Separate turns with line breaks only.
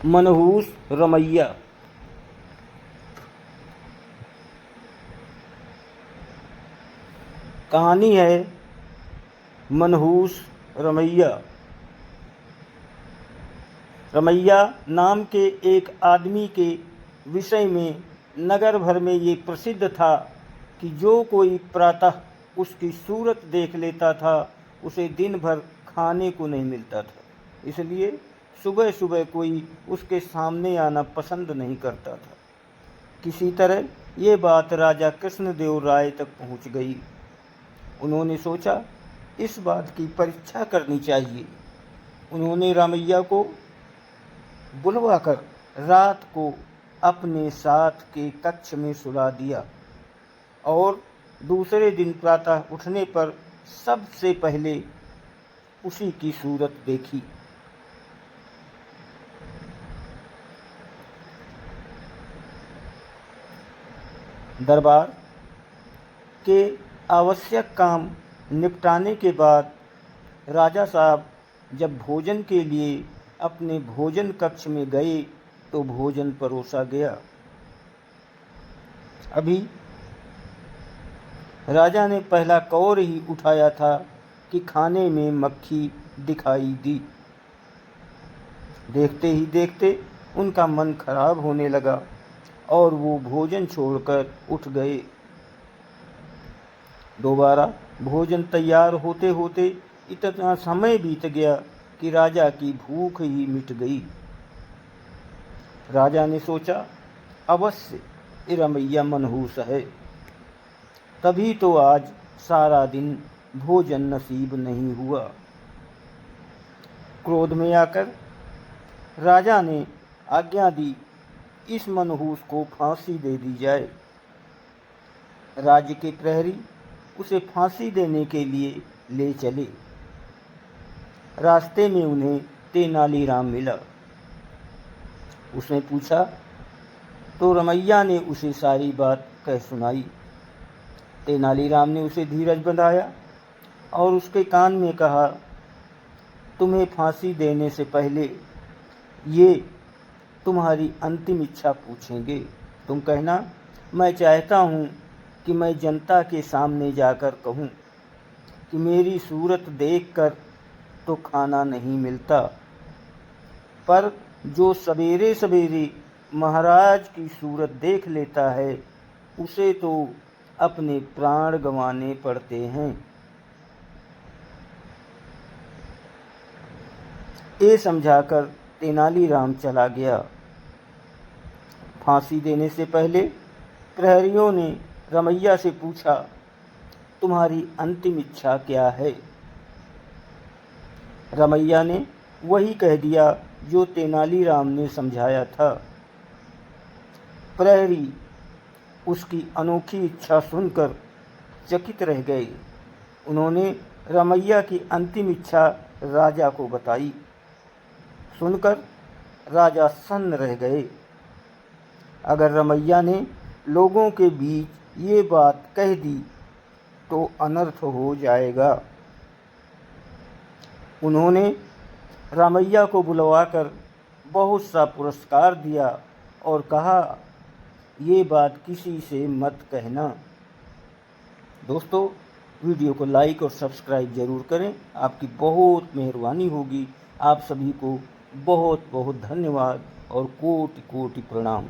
मनहूस रमैया। कहानी है मनहूस रमैया। रमैया नाम के एक आदमी के विषय में नगर भर में ये प्रसिद्ध था कि जो कोई प्रातः उसकी सूरत देख लेता था उसे दिन भर खाने को नहीं मिलता था, इसलिए सुबह सुबह कोई उसके सामने आना पसंद नहीं करता था। किसी तरह ये बात राजा कृष्णदेव राय तक पहुंच गई। उन्होंने सोचा इस बात की परीक्षा करनी चाहिए। उन्होंने रमैया को बुलवाकर रात को अपने साथ के कक्ष में सुला दिया और दूसरे दिन प्रातः उठने पर सबसे पहले उसी की सूरत देखी। दरबार के आवश्यक काम निपटाने के बाद राजा साहब जब भोजन के लिए अपने भोजन कक्ष में गए तो भोजन परोसा गया। अभी राजा ने पहला कौर ही उठाया था कि खाने में मक्खी दिखाई दी। देखते ही देखते उनका मन खराब होने लगा और वो भोजन छोड़कर उठ गए। दोबारा भोजन तैयार होते होते इतना समय बीत गया कि राजा की भूख ही मिट गई। राजा ने सोचा अवश्य ये रमैया मनहूस है, तभी तो आज सारा दिन भोजन नसीब नहीं हुआ। क्रोध में आकर राजा ने आज्ञा दी इस मनहूस को फांसी दे दी जाए। राज्य के प्रहरी उसे फांसी देने के लिए ले चले। रास्ते में उन्हें तेनालीराम मिला। उसने पूछा तो रमैया ने उसे सारी बात कह सुनाई। तेनालीराम ने उसे धीरज बंधाया और उसके कान में कहा, तुम्हें फांसी देने से पहले ये तुम्हारी अंतिम इच्छा पूछेंगे। तुम कहना, मैं चाहता हूँ कि मैं जनता के सामने जाकर कहूँ कि मेरी सूरत देखकर तो खाना नहीं मिलता, पर जो सवेरे सवेरे महाराज की सूरत देख लेता है उसे तो अपने प्राण गंवाने पड़ते हैं। ये समझाकर तेनालीराम चला गया। फांसी देने से पहले प्रहरियों ने रमैया से पूछा, तुम्हारी अंतिम इच्छा क्या है? रमैया ने वही कह दिया जो तेनालीराम ने समझाया था। प्रहरी उसकी अनोखी इच्छा सुनकर चकित रह गए। उन्होंने रमैया की अंतिम इच्छा राजा को बताई। सुनकर राजा सन्न रह गए। अगर रमैया ने लोगों के बीच ये बात कह दी तो अनर्थ हो जाएगा। उन्होंने रमैया को बुलवाकर बहुत सा पुरस्कार दिया और कहा, ये बात किसी से मत कहना। दोस्तों, वीडियो को लाइक और सब्सक्राइब ज़रूर करें, आपकी बहुत मेहरबानी होगी। आप सभी को बहुत बहुत धन्यवाद और कोटि कोटि प्रणाम।